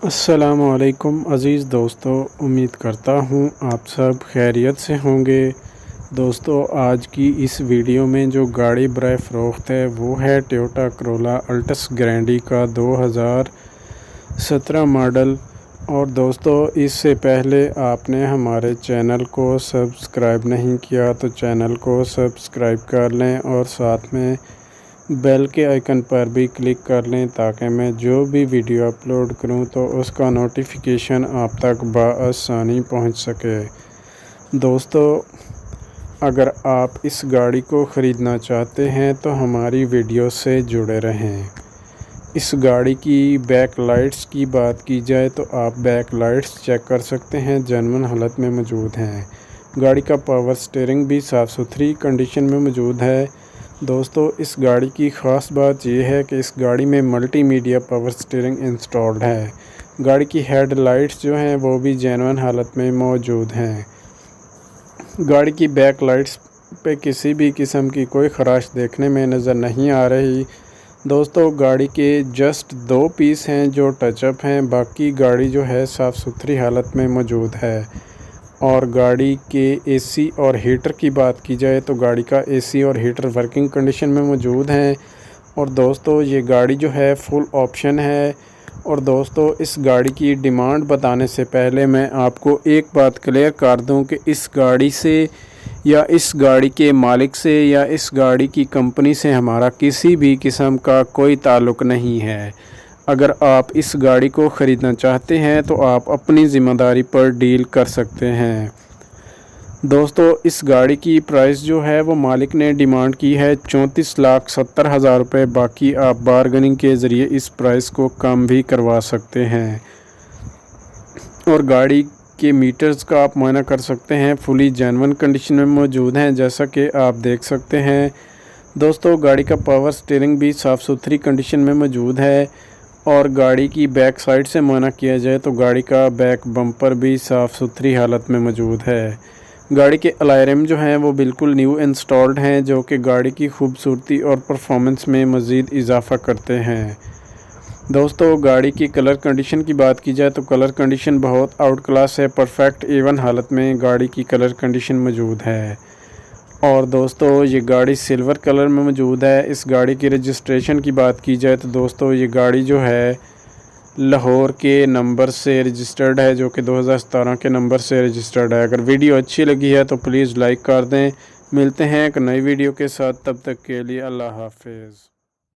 अस्सलामुअलैकुम अज़ीज़ दोस्तों, उम्मीद करता हूँ आप सब खैरियत से होंगे। दोस्तों, आज की इस वीडियो में जो गाड़ी बराए फ़रोख्त है वो है टोयोटा करोला अल्टस ग्रैंडी का 2017 मॉडल। और दोस्तों, इससे पहले आपने हमारे चैनल को सब्सक्राइब नहीं किया तो चैनल को सब्सक्राइब कर लें और साथ में बेल के आइकन पर भी क्लिक कर लें ताकि मैं जो भी वीडियो अपलोड करूं तो उसका नोटिफिकेशन आप तक बआसानी पहुंच सके। दोस्तों, अगर आप इस गाड़ी को ख़रीदना चाहते हैं तो हमारी वीडियो से जुड़े रहें। इस गाड़ी की बैक लाइट्स की बात की जाए तो आप बैक लाइट्स चेक कर सकते हैं, जेन्युइन हालत में मौजूद हैं। गाड़ी का पावर स्टीयरिंग भी साफ़ सुथरी कंडीशन में मौजूद है। दोस्तों, इस गाड़ी की ख़ास बात यह है कि इस गाड़ी में मल्टीमीडिया पावर स्टीयरिंग इंस्टॉल्ड है। गाड़ी की हेड लाइट्स जो हैं वो भी जेन्युइन हालत में मौजूद हैं। गाड़ी की बैक लाइट्स पे किसी भी किस्म की कोई ख़राश देखने में नज़र नहीं आ रही। दोस्तों, गाड़ी के जस्ट 2 पीस हैं जो टचअप हैं, बाकी गाड़ी जो है साफ़ सुथरी हालत में मौजूद है। और गाड़ी के एसी और हीटर की बात की जाए तो गाड़ी का एसी और हीटर वर्किंग कंडीशन में मौजूद हैं। और दोस्तों, ये गाड़ी जो है फुल ऑप्शन है। और दोस्तों, इस गाड़ी की डिमांड बताने से पहले मैं आपको एक बात क्लियर कर दूं कि इस गाड़ी से या इस गाड़ी के मालिक से या इस गाड़ी की कंपनी से हमारा किसी भी किस्म का कोई ताल्लुक़ नहीं है। अगर आप इस गाड़ी को ख़रीदना चाहते हैं तो आप अपनी ज़िम्मेदारी पर डील कर सकते हैं। दोस्तों, इस गाड़ी की प्राइस जो है वो मालिक ने डिमांड की है 34,70,000 रुपये। बाकी आप बारगेनिंग के ज़रिए इस प्राइस को कम भी करवा सकते हैं। और गाड़ी के मीटर्स का आप मुआयना कर सकते हैं, फुली जेन्युइन कंडीशन में मौजूद हैं, जैसा कि आप देख सकते हैं। दोस्तों, गाड़ी का पावर स्टीयरिंग भी साफ़ सुथरी कंडीशन में मौजूद है। और गाड़ी की बैक साइड से मुआयना किया जाए तो गाड़ी का बैक बम्पर भी साफ़ सुथरी हालत में मौजूद है। गाड़ी के अलॉय रिम जो हैं वो बिल्कुल न्यू इंस्टॉल्ड हैं, जो कि गाड़ी की खूबसूरती और परफॉर्मेंस में मज़ीद इजाफ़ा करते हैं। दोस्तों, गाड़ी की कलर कंडीशन की बात की जाए तो कलर कंडीशन बहुत आउट क्लास है, परफेक्ट एवन हालत में गाड़ी की कलर कंडीशन मौजूद है। और दोस्तों, ये गाड़ी सिल्वर कलर में मौजूद है। इस गाड़ी की रजिस्ट्रेशन की बात की जाए तो दोस्तों, ये गाड़ी जो है लाहौर के नंबर से रजिस्टर्ड है, जो कि 2017 के नंबर से रजिस्टर्ड है। अगर वीडियो अच्छी लगी है तो प्लीज़ लाइक कर दें। मिलते हैं एक नई वीडियो के साथ, तब तक के लिए अल्लाह हाफिज़।